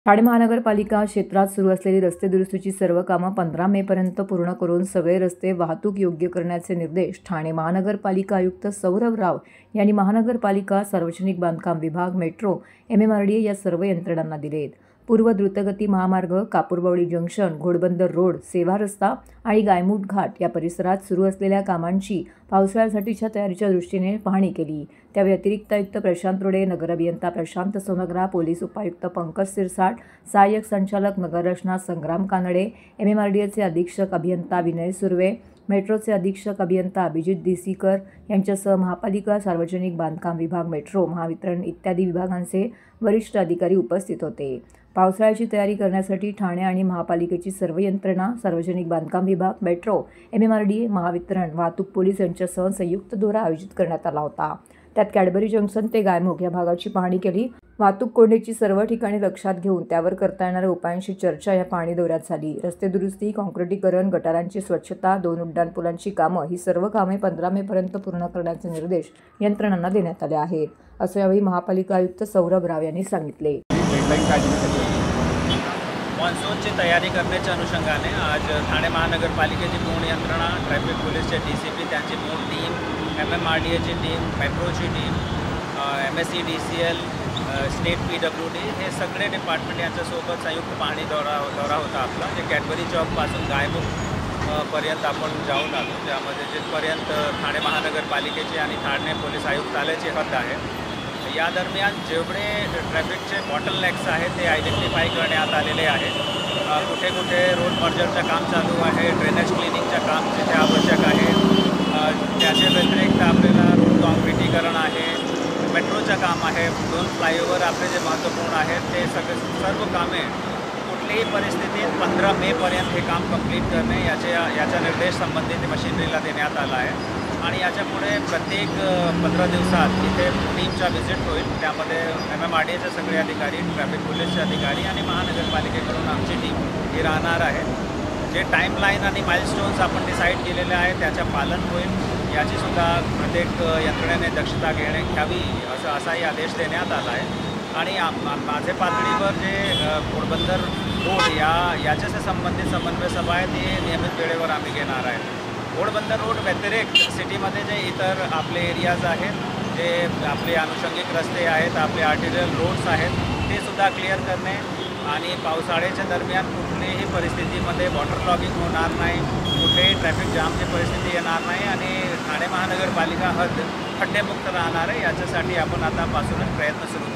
ठाणे महानगरपालिका क्षेत्रात सुरू असलेली रस्ते दुरुस्तीची सर्व कामं 15 मेपर्यंत पूर्ण करून सगळे रस्ते वाहतूक योग्य करण्याचे निर्देश ठाणे महानगरपालिका आयुक्त सौरभ राव यांनी महानगरपालिका, सार्वजनिक बांधकाम विभाग, मेट्रो, MMRDA या सर्व यंत्रणांना दिलेत. पूर्व द्रुतगती महामार्ग, कापूरबावडी जंक्शन, घोडबंदर रोड, सेवा रस्ता आणि गायमुख घाट या परिसरात सुरू असलेल्या कामांची पावसाळ्यासाठीच्या तयारीच्या दृष्टीने पाहणी केली. त्यावेळी अतिरिक्त आयुक्त प्रशांत रोडे, नगर अभियंता प्रशांत सोनग्रा, पोलीस उपायुक्त पंकज सिरसाट, सहाय्यक संचालक नगररचना संग्राम कानडे, MMRDAचे अधीक्षक अभियंता विनय सुर्वे, मेट्रोचे अधीक्षक अभियंता अभिजित देसीकर यांच्यासह महापालिका, सार्वजनिक बांधकाम विभाग, मेट्रो, महावितरण इत्यादी विभागांचे वरिष्ठ अधिकारी उपस्थित होते. पावसाळ्याची तयारी करण्यासाठी ठाणे आणि महापालिकेची सर्व यंत्रणा, सार्वजनिक बांधकाम विभाग, मेट्रो, MMRDA, महावितरण, वाहतूक पोलीस यांच्यासह संयुक्त दौरा आयोजित करण्यात आला होता. त्यात कॅडबरी जंक्शन ते गायमुख या भागाची पाहणी केली. वाहतूक कोंडीची सर्व ठिकाणी लक्षात घेऊन त्यावर करता येणाऱ्या उपायांची चर्चा या पाहणी दौऱ्यात झाली. रस्ते दुरुस्ती, काँक्रिटीकरण, गटारांची स्वच्छता, 2 उड्डाणपुलांची कामं ही सर्व कामे 15 मेपर्यंत पूर्ण करण्याचे निर्देश यंत्रणांना देण्यात आले आहेत, असं यावेळी महापालिका आयुक्त सौरभ राव यांनी सांगितले. मॉन्सूनची तयारी करण्याच्या अनुषंगाने आज ठाणे महानगरपालिकेची पूर्ण यंत्रणा, ट्रॅफिक पोलीसचे DCP, त्यांची पूर्ण टीम, MMRDAची टीम, मेट्रोची टीम, MSEDCL, स्टेट PWD हे सगळे डिपार्टमेंट यांच्यासोबत संयुक्त पाहणी दौरा होता आपला. जे कॅडबरी चौकपासून गायमुख पर्यंत आपण जाऊन आलो, ज्यामध्ये जिथपर्यंत ठाणे महानगरपालिकेचे आणि ठाणे पोलीस आयुक्तालयाची हद्द आहे. या दरम्यान जेवढे ट्रॅफिकचे बॉटलनेक्स आहेत ते आयडेंटिफाय करण्यात आलेले आहेत. कुठे कुठे रोड मर्जरचं काम चालू आहे, ड्रेनेज क्लिनिंगचं काम जिथे आवश्यक आहे, त्याच्या व्यतिरिक्त आपल्याला रोड काँक्रिटीकरण आहे, मेट्रोचं काम आहे, 2 फ्लायओव्हर आपले जे महत्त्वपूर्ण आहेत ते सर्व कामे कुठलीही परिस्थितीत 15 मेपर्यंत हे काम कंप्लीट करणे याचा निर्देश संबंधित मशिनरीला देण्यात आला आहे. आणि याच्या पुढे प्रत्येक 15 दिवसात इथे टीमचा व्हिजिट होईल. त्यामध्ये MMRDAचे सगळे अधिकारी, ट्रॅफिक पोलीसचे अधिकारी आणि महानगरपालिकेकडून आमची टीम ही राहणार आहे. जे टाईमलाईन आणि माइलस्टोन्स आपण डिसाईड केलेले आहेत त्याचं पालन होईल, याचीसुद्धा प्रत्येक यंत्रणेने दक्षता घ्यावी असाही आदेश देण्यात आला आहे. आणि माझे पातळीवर जे घोडबंदर रोड याच्याशी संबंधित समन्वय सभा आहे ती नियमित वेळेवर आम्ही घेणार आहे. घोडबंदर रोड व्यतिरिक्त सिटीमध्ये जे इतर आपले एरियाज आहेत, जे आपले अनुषंगिक रस्ते आहेत, आपले आर्टिरियल रोड्स आहेत, ते सुद्धा क्लिअर करणे आणि पावसाळ्याच्या दरम्यान कुठलीही परिस्थितीमध्ये वॉटर लॉगिंग होणार नाही, कुठेही ट्रॅफिक जामची परिस्थिती येणार नाही आणि ठाणे महानगरपालिका हद्द खड्डेमुक्त राहणार आहे. याच्यासाठी आपण आतापासूनच प्रयत्न सुरू